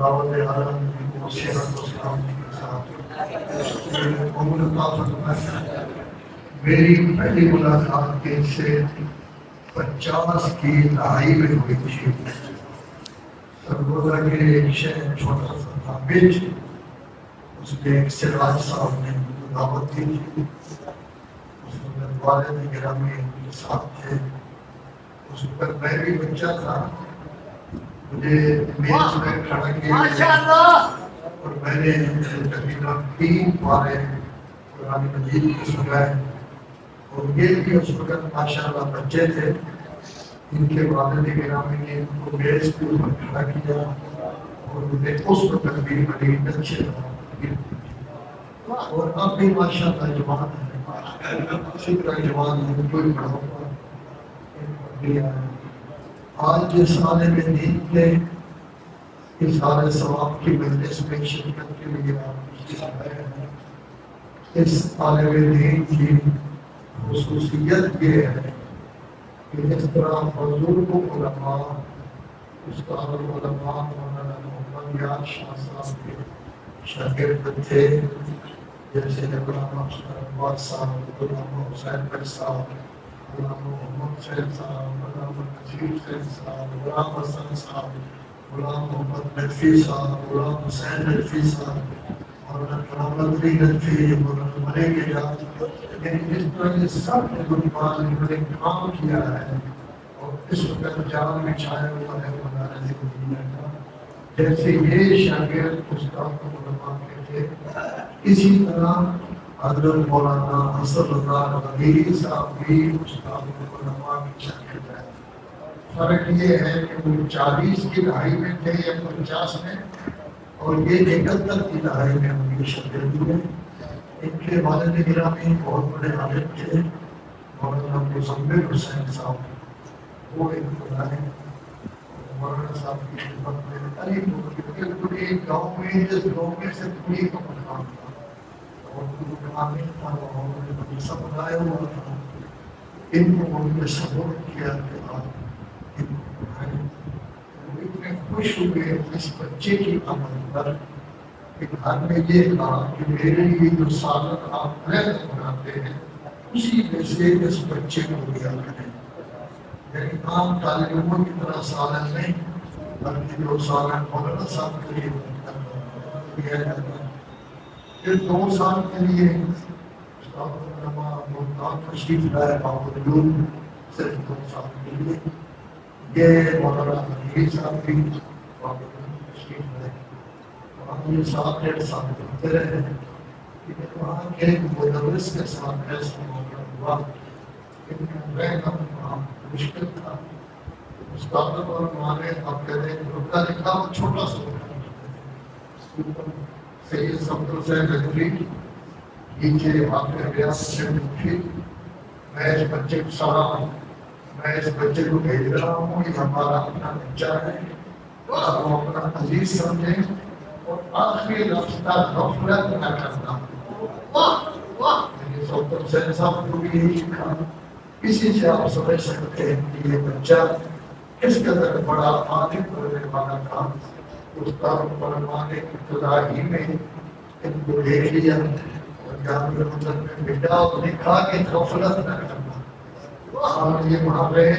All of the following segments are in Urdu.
خداوند عالم کو صحت و سلامتی کے ساتھ عمر عطا فرمائے۔ میری پہلی ملاقات ان سے 50 کی دہائی میں ہوئی تھی۔ سرگودا کے ایک شہر چھوٹا سا تھا بیچ، اس میں ایک سراج صاحب نے دعوت دی تھی۔ اس میں والد گرامی کے ساتھ تھے۔ اس پر میں بھی بچہ تھا، مجھے میز میں کھڑا کیا اور میں نے تقریباً 3 پارے قرآن مجید کی سنائے، اور یہ بھی اس وقت ماشاءاللہ بچے تھے۔ ان کے والد گرامی نے ان کو میز کے اوپر کھڑا کیا اور انہیں اس وقت بھی بڑی اچھے اور اب بھی ماشاءاللہ جوان ہے، اسی طرح جوان ہے، کوئی بڑا ہوا۔ آج جس عالم دین نے اظہار ثواب کی مجلس میں شرکت کے لیے آپ آئے ہیں، اس عالم دین کی خصوصیت یہ ہے کہ اس طرح بزرگ علماء، استاد العلماء مولانا محمد یار شاہ صاحب کے شاگرد تھے، جیسے غلام اقبال صاحب، غلام حسین بھائی صاحب، غلام محمد حسین صاحب، غلام نذیر حسین صاحب، غلام حسن صاحب، غلام محمد نقوی صاحب، غلام حسین نقوی صاحب، مولانا کرامت علی نقوی، مولانا ملک اعجاز، یعنی اس طرح یہ سب بزرگان انہوں نے کام کیا ہے اور اس وقت جان میں چھایا ہوا ہے مولانا زندگی کا۔ جیسے یہ شاگرد استاد علماء کے تھے، اسی طرح حضرت مولانا حسن اللہ غدیری صاحب بھی استاد علماء کے شاگرد ہیں۔ فرق یہ ہے کہ وہ 40 کی دہائی میں تھے یا 50 میں، اور یہ 71 کی دہائی میں ان کی شاگردی ہوئے۔ ان کے والد گرامی بہت بڑے عالم تھے، مولانا مزمل حسین صاحب، وہ ایک بلائے مولانا صاحب کی خدمت میں قریب بالکل ایک گاؤں میں، جس گاؤں میں سے پوری کا مقام تھا اور مقام تھا، انہوں نے بغیچہ بنایا ہوا تھا۔ ان کو انہوں نے سپورٹ کیا کہ آپ ان کو پڑھائیں۔ وہ اتنے خوش ہوئے اس بچے کی آمد پر کہ گھر میں یہ کہا کہ میرے لیے جو سالن آپ علیحدہ بناتے ہیں اسی میں سے اس بچے کو دیا کریں، یعنی عام طالب علموں کی طرح سالن نہیں، بلکہ جو سالن مولانا صاحب کے لیے دیا جاتا ہے۔ پھر 2 سال کے لیے استاد علماء ملتان تشریف لائے باوجود صرف 2 سال کے لیے۔ یہ مولانا حنیفی صاحب بھی باوجود تشریف لائے، یہ 7-8 سال کرتے رہے، لیکن وہاں کے مدرس کے ساتھ ایسا موقع ہوا کہ رہنا وہاں مشکل تھا۔ استاد اور وہاں نے آپ کہتے ہیں رکا لکھا وہ چھوٹا سا ہوتا ہے، سید صفدر حسین ندوی نیچے واقع گیا سے اٹھی، میں اس بچے کو سارا ہوں، میں اس بچے کو بھیج رہا ہوں، یہ ہمارا اپنا بچہ ہے، آپ کو اپنا عزیز سمجھیں اور آخری رفتہ غفلت نہ کرنا۔ یعنی صفدر حسین صاحب کو بھی یہی سکھا، اسی سے آپ سمجھ سکتے ہیں کہ یہ بچہ کس قدر بڑا عالم بننے والا تھا۔ استاد علماء نے ابتدائی میں ان کو دیکھ لیا اور جامعہ مدن میں بھیجا اور لکھا کہ غفلت نہ کرنا۔ اور یہ وہاں رہے،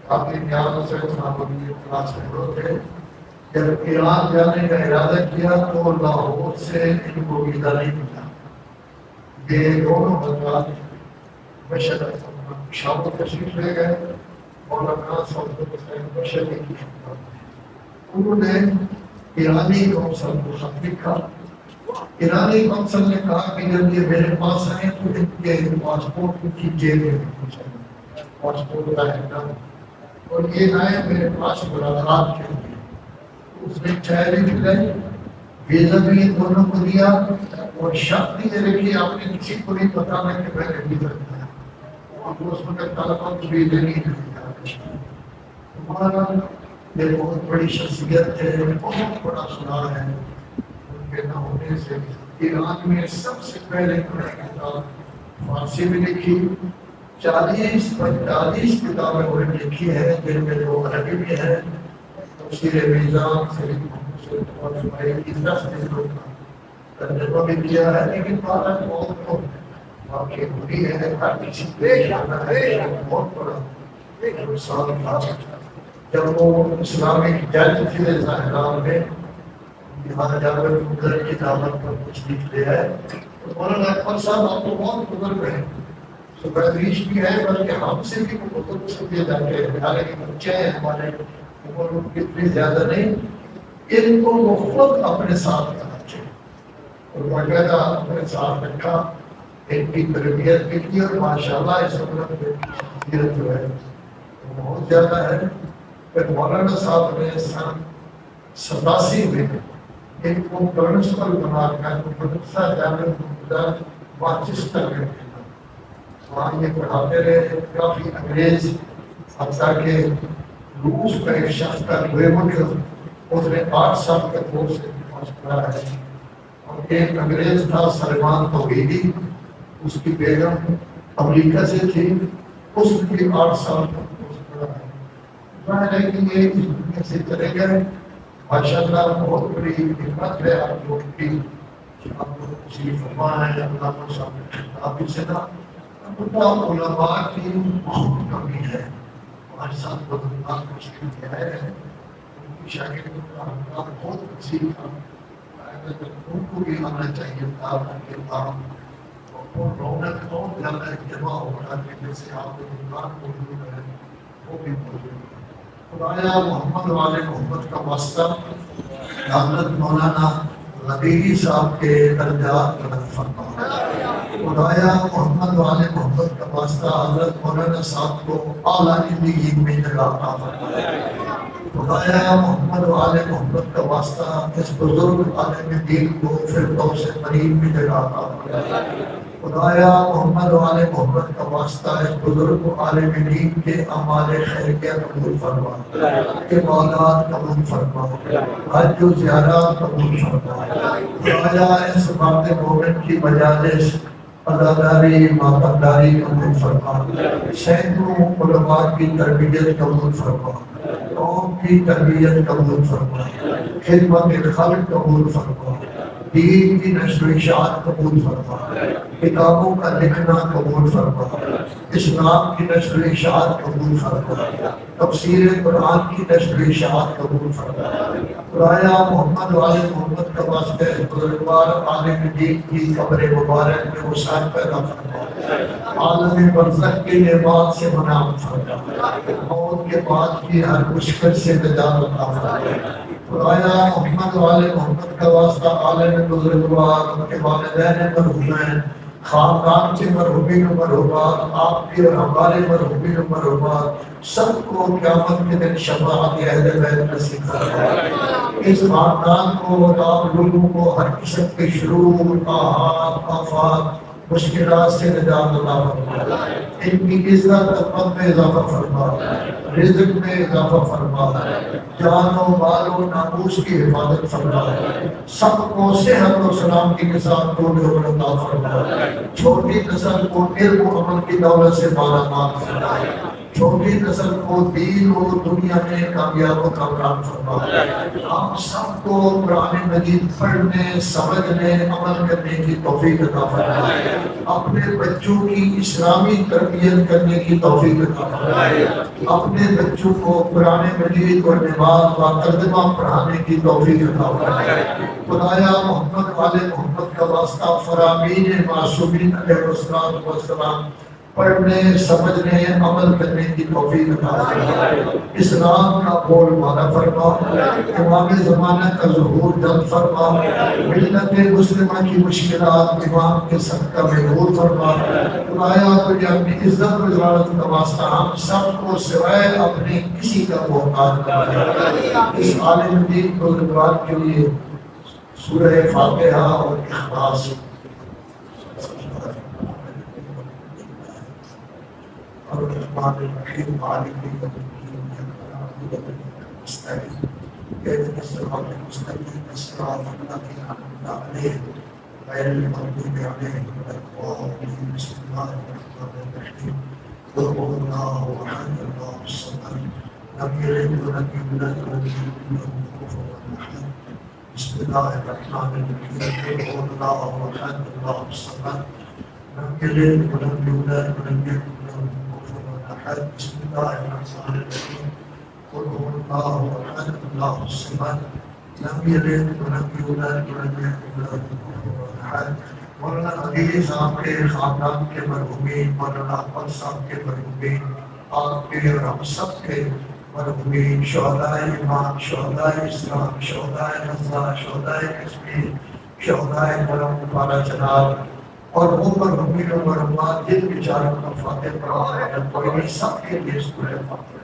کافی نیاز حسین صاحب بھی کلاس میں ہوتے۔ جب ایران جانے کا ارادہ کیا تو لاہور سے ان کو ویزا نہیں ملا۔ یہ دونوں حضرات بشر پشاور تشریف لے گئے، مولانا صفدر حسین بشری کی خدمت میں۔ انہوں نے ایرانی قونصل کو خط لکھا۔ ایرانی قونصل نے کہا کہ جب یہ میرے پاس آئے تو ان کے پاسپورٹ کی جیب میں پہنچائیں، پاسپورٹ کا احترام، اور یہ آئے میرے پاس ملاقات کے لیے۔ اس نے چائے بھی پلائی، ویزا بھی دونوں کو دیا، اور شرط یہ رکھی آپ نے کسی کو نہیں بتانا کہ میں نے ویزا دیا، اور اس وقت طلبا کو ویزا نہیں دیا۔ ہمارا یہ بہت بڑی شخصیت ہے، بہت بڑا خدا ہے، ان کے نہ ہونے سے ایران میں سب سے پہلے کتاب فارسی میں لکھی، 40-45 کتابیں انہوں نے لکھی ہیں، جن میں 2 عربی میں ہیں، تفسیر میزان، سید محمد ترجمہ بھی کیا ہے لیکن بات بہت واقع ہوئی ہے. ہر کسی پیش آنا ہے بہت بڑا مثال تھا. جب وہ اسلامک جج تھے ظاہران میں یہاں جا کر گزر کی دعوت پر کچھ لکھ لیا ہے تو مولانا اکبر صاحب آپ کو بہت بزرگ ہیں سپردیش بھی ہے بلکہ ہم سے بھی بزرگ سے بھی جاتے ہیں حالانکہ بچے ہیں ہمارے عمر اتنی زیادہ نہیں. ان کو وہ خود اپنے ساتھ رکھنا چاہیے اور باقاعدہ اپنے ساتھ رکھا ان کی تربیت بھی کی اور ماشاء اللہ اس وقت میں شخصیت جو ہے وہ بہت زیادہ ہے. پھر مولانا صاحب نے سن 87 میں ان کو پرنسپل بنا کر مدرسہ جامعہ مانچسٹر میں وہاں یہ پڑھاتے رہے. کافی انگریز حتیٰ کہ روس کا ایک شخص کا اس نے 8 سال کا کورس پڑھا ہے اور ایک انگریز تھا سلمان توحیدی اس کی بیگم امریکہ سے تھی اس نے بھی 8 سال کا کورس پڑھا ہے. ظاہر ہے کہ یہ اس دنیا سے چلے گئے. ماشاء اللہ بہت بڑی حکمت ہے آپ لوگ کی آپ لوگ تشریف فرما ہے اللہ کو سامنے سے نا علماء کی بہت کمی ہے. ہمارے ساتھ بدلات مشکل کیا ہے ان کی شاگردوں کا بہت وسیع تھا ان کو بھی آنا چاہیے تھا ان کے کام اور رونق اور زیادہ جمع ہونا جیسے آپ کے دکان موجود ہے وہ بھی موجود ہے. خدایا محمد والے محمد کا واسطہ حضرت مولانا ربیعی صاحب کے درجات بلند فرما. خدایا محمد والے محمد کا واسطہ حضرت مولانا صاحب کو اعلیٰ علم میں جگہ عطا فرما. خدایا محمد والے محمد کا واسطہ اس بزرگ عالم دین کو فردوس قریب میں جگہ عطا فرما. خدایا محمد والے محمد کا واسطہ اس بزرگ عالم دین کے اعمال خیریہ قبول فرما. عبادات قبول فرما. حج و زیارات قبول فرما. خدایا اس بات مومن کی مجالس عزاداری ماپنداری قبول فرما. سینکڑوں علماء کی تربیت قبول فرما. قوم کی تربیت قبول فرما. خدمت خلق قبول فرما. دین کی نشر و اشاعت قبول فرما. کتابوں کا لکھنا قبول فرما. اسلام کی نشر و اشاعت قبول فرما. تفسیر قرآن کی نشر و اشاعت قبول فرما. خدایا محمد والے محمد کا واسطہ بزرگوار عالم دین کی قبر مبارک میں وسعت پیدا فرما. عالم برزخ کے نعمات سے منعم فرما. موت کے بعد کی ہر مشکل سے نجات عطا فرما. خدایا محمد والے محمد کا واسطہ عالم بزرگوار ان کے والدین مرحومین خاندان کے مرحومین و مرحومات آپ کے اور ہمارے مرحومین و مرحومات سب کو قیامت کے دن شفاعت اہل بیت نصیب فرما. اس خاندان کو اور آپ لوگوں کو ہر قسم کے شرور آفات آفات مشکلات سے نجات عطا فرما. ان کی عزت عظمت میں اضافہ فرما. رزق میں اضافہ فرما. جان و مال و ناموس کی حفاظت فرما. سب کو صحت و سلامتی کے ساتھ دولت و عطا فرما. چھوٹی نسل کو علم و عمل کی دولت سے مالا مال فرما. چھوٹی نسل کو دین و دنیا میں کامیاب و کامران فرما. آپ سب کو قرآن مجید پڑھنے سمجھنے عمل کرنے کی توفیق عطا فرما. اپنے بچوں کی اسلامی تربیت کرنے کی توفیق عطا فرما. اپنے بچوں کو قرآن مجید اور نماز و ترجمہ پڑھانے کی توفیق عطا فرما. خدایا محمد والے محمد کا واسطہ فرامین معصومین علیہ السلام پڑھنے سمجھنے عمل کرنے کی توفیق عطا فرما. اسلام کا بول بالا فرما. امام زمانہ کا ظہور جلد فرما. ملت مسلمہ کی مشکلات امام کے صدقہ میں دور فرما. خدایا تجھے اپنی عزت و جلالت کا واسطہ ہم سب کو سوائے اپنے کسی کا محتاج بنا. اس عالم دین کو بزرگوار کے لیے سورہ فاتحہ اور اخلاص الرحمن الرحیم مالک یوم الدین اهدنا الصراط المستقيم صراط الذين أنعمت عليهم غير المغضوب عليهم ولا الضالين. بسم الله الرحمن الرحيم قل هو الله أحد الله الصمد لم يلد ولم يولد ولم يكن له كفوا أحد بسم اللہ الرحمن الرحیم قل هو اللہ احد اللہ الصمد لم یلد ولم یولد ولم یکن له کفوا احد بسم اللہ الرحمن الرحیم قل هو اللہ احد اللہ الصمد لم یلد ولم یولد ولم یکن له کفوا احد۔ مولانا علی صاحب کے خاندان کے مرحومین، مولانا اکبر صاحب کے مرحومین، آپ کے اور ہم سب کے مرحومین، شہداء ایمان، شہداء اسلام، شہداء غزہ، شہداء کشمیر، شہداء کرم والا جناب، اور وہ مرحومین و مرحومات جن بیچاروں کا فاتح پڑھا ہے کوئی نہیں، سب کے لیے سورہ فاتحہ۔